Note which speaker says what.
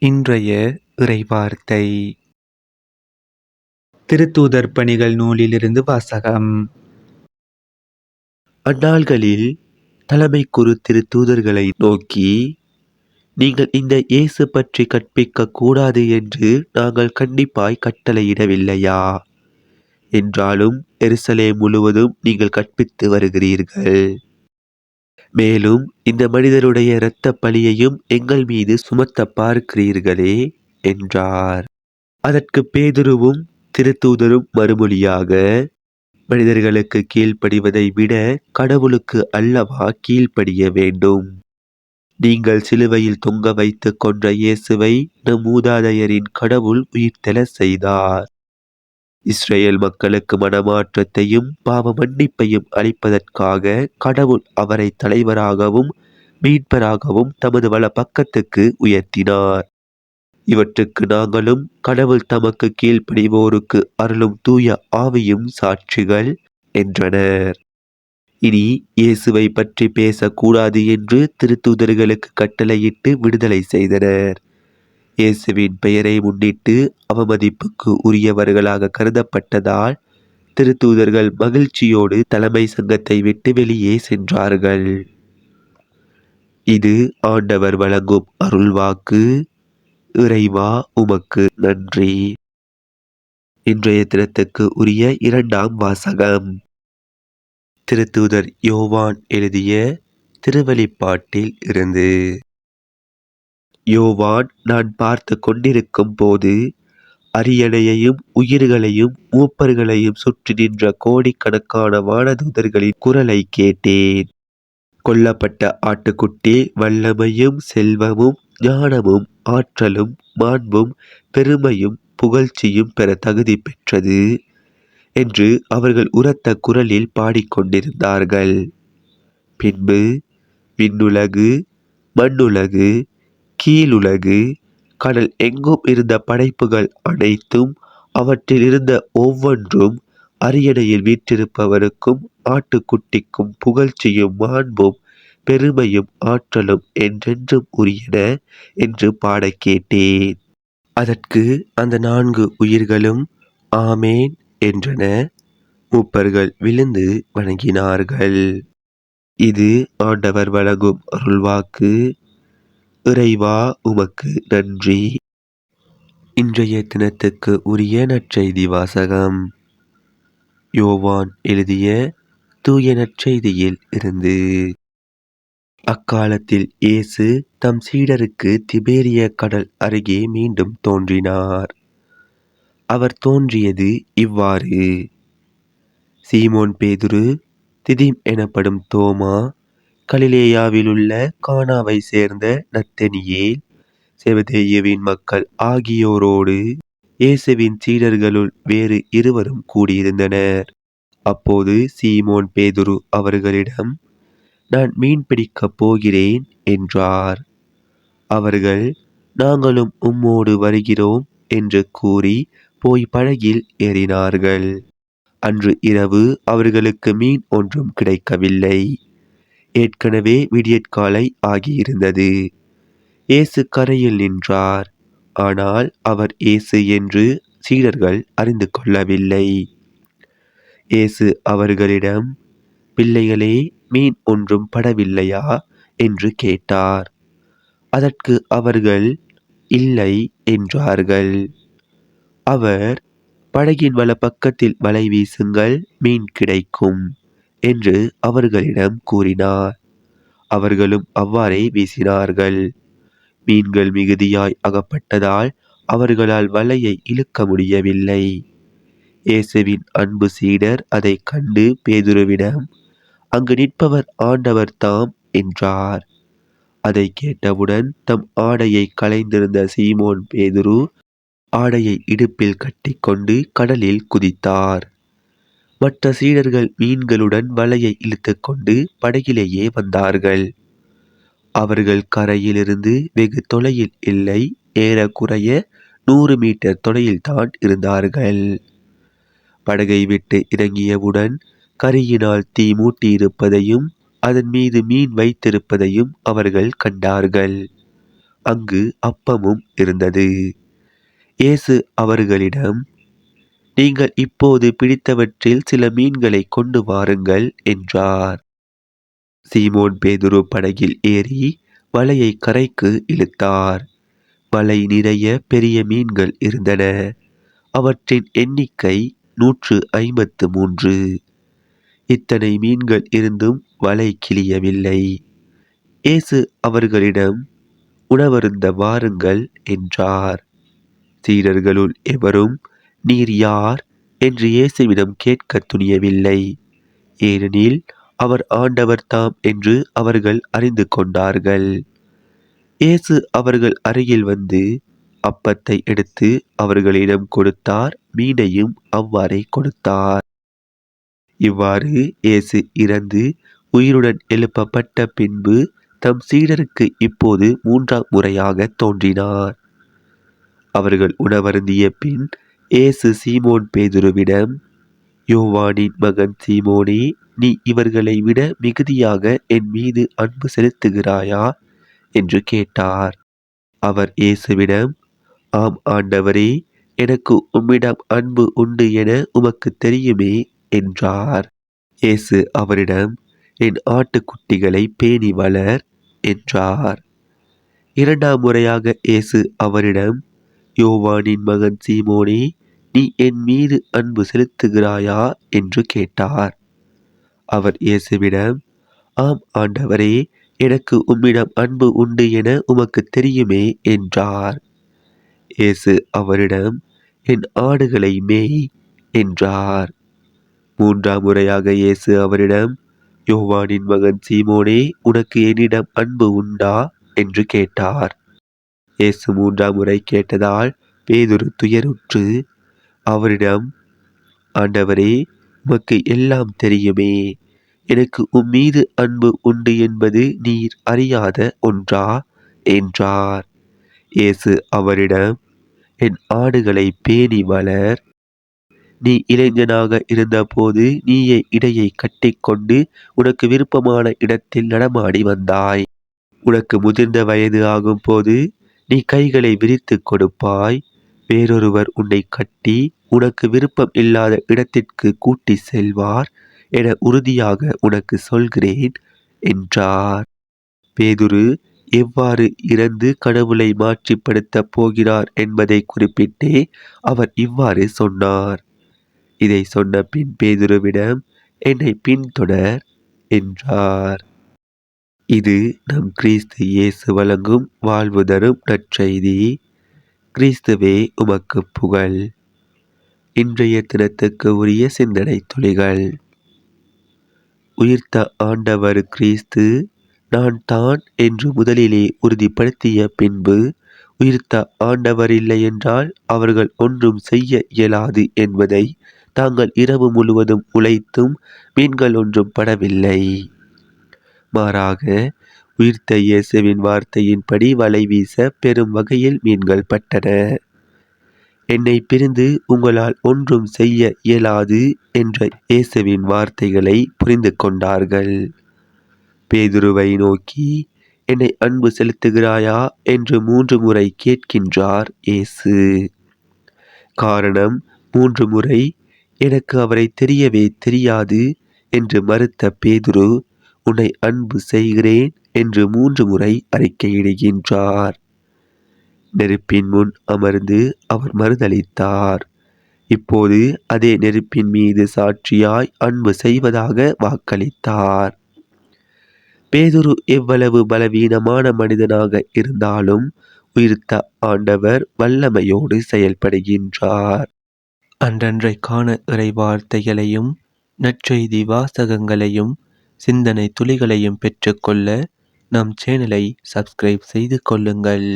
Speaker 1: இன்றைய இறைவார்த்தை திருத்தூதர் பணிகள் நூலிலிருந்து வாசகம். அந்நாள்களில் தலைமை குரு திருத்தூதர்களை நோக்கி, நீங்கள் இந்த இயேசு பற்றி கற்பிக்க கூடாது என்று நாங்கள் கண்டிப்பாய் கட்டளையிடவில்லையா? என்றாலும் எருசலேம் முழுவதும் நீங்கள் கற்பித்து வருகிறீர்கள். மேலும் இந்த மனிதருடைய இரத்த பழியையும் எங்கள் மீது சுமத்த பார்க்கிறீர்களே என்றார். அதற்கு பேதுருவும் திருத்தூதரும் மறுமொழியாக, மனிதர்களுக்கு கீழ்ப்படிவதை விட கடவுளுக்கு அல்லவா கீழ்ப்படிய வேண்டும். நீங்கள் சிலுவையில் தொங்க வைத்து கொன்ற இயேசுவை நம் மூதாதையரின் கடவுள் உயிர்த்தெழ செய்தார். இஸ்ரேல் மக்களுக்கு மனமாற்றத்தையும் பாவ மன்னிப்பையும் அளிப்பதற்காக கடவுள் அவரை தலைவராகவும் மீட்பராகவும் தமது வல பக்கத்துக்கு உயர்த்தினார். இவற்றுக்கு நாங்களும் கடவுள் தமக்கு கீழ்ப்படிவோருக்கு அருளும் தூய ஆவியும் சாட்சிகள் என்றனர். இனி இயேசுவை பற்றி பேசக்கூடாது என்று திருத்தூதர்களுக்கு கட்டளையிட்டு விடுதலை செய்தனர். இயேசுவின் பெயரை முன்னிட்டு அவமதிப்புக்கு உரியவர்களாக கருதப்பட்டதால் திருத்தூதர்கள் மகிழ்ச்சியோடு தலைமை சங்கத்தை விட்டு வெளியே சென்றார்கள். இது ஆண்டவர் வழங்கும் அருள்வாக்கு. இறைவா உமக்கு நன்றி. இன்றைய தினத்துக்கு உரிய இரண்டாம் வாசகம். திருத்தூதர் யோவான் எழுதிய திருவெளிப்பாட்டில் இருந்து. யோவான், நான் பார்த்து கொண்டிருக்கும் போது அரியணையையும் உயிர்களையும் மூப்பர்களையும் சுற்றி நின்ற கோடிக்கணக்கான வானதூதர்களின் குரலை கேட்டேன். கொல்லப்பட்ட ஆட்டுக்குட்டி வல்லமையும் செல்வமும் ஞானமும் ஆற்றலும் மாண்பும் பெருமையும் புகழ்ச்சியும் பெற தகுதி பெற்றது என்று அவர்கள் உரத்த குரலில் பாடிக்கொண்டிருந்தார்கள். பின்பு விண்ணுலகு, மண்ணுலகு, கீழுலகு, கடல் எங்கும் இருந்த படைப்புகள் அனைத்தும் அவற்றில் இருந்த ஒவ்வொன்றும் அரியணையில் வீற்றிருப்பவருக்கும் ஆட்டுக்குட்டிக்கும் புகழ்ச்சியும் மாண்பும் பெருமையும் ஆற்றலும் என்றென்றும் உரியன என்று பாடக் கேட்டேன். அதற்கு அந்த 4 உயிர்களும் ஆமேன் என்றன. மூப்பர்கள் விழுந்து வணங்கினார்கள். இது ஆண்டவர் வழங்கும் அருள்வாக்கு. இறைவா உமக்கு நன்றி. இன்றைய தினத்துக்கு உரிய நற்செய்தி வாசகம். யோவான் எழுதிய தூய நற்செய்தியில் இருந்து. அக்காலத்தில் இயேசு தம் சீடருக்கு திபேரிய கடல் அருகே மீண்டும் தோன்றினார். அவர் தோன்றியது இவ்வாறு. சீமோன் பேதுரு, திதிம் எனப்படும் தோமா, கலிலேயாவிலுள்ள கானாவை சேர்ந்த நத்தனியேல், செபதேயுவின் மக்கள் ஆகியோரோடு இயேசுவின் சீடர்களுள் வேறு 2 கூடியிருந்தனர். அப்போது சீமோன் பேதுரு அவர்களிடம், நான் மீன் பிடிக்கப் போகிறேன் என்றார். அவர்கள், நாங்களும் உம்மோடு வருகிறோம் என்று கூறி போய் படகில் ஏறினார்கள். அன்று இரவு அவர்களுக்கு மீன் ஒன்றும் கிடைக்கவில்லை. ஏற்கனவே விடியற்காலை ஆகியிருந்தது. இயேசு கரையில் நின்றார். ஆனால் அவர் இயேசு என்று சீடர்கள் அறிந்து கொள்ளவில்லை. இயேசு அவர்களிடம், பிள்ளைகளே, மீன் ஒன்றும் படவில்லையா என்று கேட்டார். அதற்கு அவர்கள் இல்லை என்றார்கள். அவர், படகின் வல பக்கத்தில் வலை வீசுங்கள், மீன் கிடைக்கும் என்று அவர்களிடம் கூறினார். அவர்களும் அவ்வாறே வீசினார்கள். மீன்கள் மிகுதியாய் அகப்பட்டதால் அவர்களால் வலையை இழுக்க முடியவில்லை. இயேசுவின் அன்பு சீடர் அதை கண்டு பேதுருவிடம், அங்கு நிற்பவர் ஆண்டவர் தாம் என்றார். அதை கேட்டவுடன் தம் ஆடையை களைந்திருந்த சீமோன் பேதுரு ஆடையை இடுப்பில் கட்டிக்கொண்டு கடலில் குதித்தார். மற்ற சீடர்கள் மீன்களுடன் வலையை இழுத்துக்கொண்டு படகிலேயே வந்தார்கள். அவர்கள் கரையிலிருந்து வெகு தொலையில் இல்லை, ஏறக்குறைய 100 மீட்டர் தொலையில்தான் இருந்தார்கள். படகை விட்டு இறங்கியவுடன் கரியினால் தீ மூட்டியிருப்பதையும் அதன் மீது மீன் வைத்திருப்பதையும் அவர்கள் கண்டார்கள். அங்கு அப்பமும் இருந்தது. இயேசு அவர்களிடம், நீங்கள் இப்போது பிடித்தவற்றில் சில மீன்களை கொண்டு வாருங்கள் என்றார். சீமோன் பேதுரு படகில் ஏறி வலையை கரைக்கு இழுத்தார். வலை நிறைய பெரிய மீன்கள் இருந்தன. அவற்றின் எண்ணிக்கை 153. இத்தனை மீன்கள் இருந்தும் வலை கிழியவில்லை. இயேசு அவர்களிடம், உணவருந்த வாருங்கள் என்றார். சீடர்களுள் எவரும் நீர் யார் என்று இயேசுவிடம் கேட்க துணியவில்லை. ஏனெனில் அவர் ஆண்டவர் தாம் என்று அவர்கள் அறிந்து கொண்டார்கள். இயேசு அவர்கள் அருகில் வந்து அப்பத்தை எடுத்து அவர்களிடம் கொடுத்தார். மீனையும் அவ்வாறே கொடுத்தார். இவ்வாறு இயேசு இறந்து உயிருடன் எழுப்பப்பட்ட பின்பு தம் சீடருக்கு இப்போது 3ஆம் முறையாக தோன்றினார். அவர்கள் உணவருந்திய பின் இயேசு சீமோன் பேதுருவிடம், யோவானின் மகன் சீமோனே, நீ இவர்களை விட மிகுதியாக என் மீது அன்பு செலுத்துகிறாயா என்று கேட்டார். அவர் இயேசுவிடம், ஆம் ஆண்டவரே, எனக்கு உம்மிடம் அன்பு உண்டு என உமக்கு தெரியுமே என்றார். இயேசு அவரிடம், என் ஆட்டுக்குட்டிகளை பேணி வளர் என்றார். 2ஆம் முறையாக இயேசு அவரிடம், யோவானின் மகன் சீமோனே, நீ என் மீது அன்பு செலுத்துகிறாயா என்று கேட்டார். அவர் இயேசுவிடம், ஆம் ஆண்டவரே, எனக்கு உம்மிடம் அன்பு உண்டு என உமக்கு தெரியுமே என்றார். இயேசு அவரிடம், என் ஆடுகளை மேய் என்றார். 3ஆம் முறையாக இயேசு அவரிடம், யோவானின் மகன் சீமோனே, உனக்கு என்னிடம் அன்பு உண்டா என்று கேட்டார். இயேசு 3ஆம் முறை கேட்டதால் பேதுரு துயருற்று அவரிடம், ஆண்டவரே, உமக்கு எல்லாம் தெரியுமே, எனக்கு உம்மீது அன்பு உண்டு என்பது நீர் அறியாத ஒன்றா என்றார். இயேசு அவரிடம், என் ஆடுகளை பேணி வளர். நீ இளைஞனாக இருந்தபோது நீயே இடையை கட்டிக்கொண்டு உனக்கு விருப்பமான இடத்தில் நடமாடி வந்தாய். உனக்கு முதிர்ந்த வயது ஆகும் போது நீ கைகளை விரித்து கொடுப்பாய். வேறொருவர் உன்னை கட்டி உனக்கு விருப்பம் இல்லாத இடத்திற்கு கூட்டி செல்வார் என உறுதியாக உனக்கு சொல்கிறேன் என்றார். பேதுரு எவ்வாறு இறந்து கடவுளை மாட்சிப்படுத்தப் போகிறார் என்பதை குறிப்பிட்டே அவர் இவ்வாறு சொன்னார். இதை சொன்ன பின் பேதுருவிடம், என்னை பின்தொடர் என்றார். இது நம் கிறிஸ்து இயேசு வழங்கும் வாழ்வு தரும் நற்செய்தி. கிறிஸ்துவே உமக்கு புகழ். இன்றைய தினத்துக்கு உரிய சிந்தனை துளிகள். உயிர்த்த ஆண்டவர் கிறிஸ்து நான் தான் என்று முதலிலே உறுதிப்படுத்திய பின்பு, உயிர்த்த ஆண்டவர் இல்லை என்றால் அவர்கள் ஒன்றும் செய்ய இயலாது என்பதை தாங்கள் இரவு முழுவதும் உழைத்தும் மீன்கள் ஒன்றும் படவில்லை. மாறாக உயிர்த்த இயேசுவின் வார்த்தையின்படி வலை வீச பெரும் வகையில் மீன்கள் பட்டன. என்னை பிரிந்து உங்களால் ஒன்றும் செய்ய இயலாது என்ற இயேசுவின் வார்த்தைகளை புரிந்து கொண்டார்கள். பேதுருவை நோக்கி, என்னை அன்பு செலுத்துகிறாயா என்று 3 முறை கேட்கின்றார் இயேசு. காரணம், 3 முறை எனக்கு அவரை தெரியவே தெரியாது என்று மறுத்த பேதுரு, உன்னை அன்பு செய்கிறேன் என்று 3 முறை அறிக்கையிடுகின்றார். நெருப்பின் முன் அமர்ந்து அவர் மறுதலித்தார். இப்போது அதே நெருப்பின் மீது சாட்சியாய் அன்பு செய்வதாக வாக்களித்தார். பேதுரு எவ்வளவு பலவீனமான மனிதனாக இருந்தாலும் உயிர்த்த ஆண்டவர் வல்லமையோடு செயல்படுகின்றார். அன்றன்றைக்கான இறை வார்த்தைகளையும் நற்செய்தி வாசகங்களையும் சிந்தனை துளிகளையும் பெற்றுக்கொள்ள நம் சேனலை சப்ஸ்கிரைப் செய்து கொள்ளுங்கள்.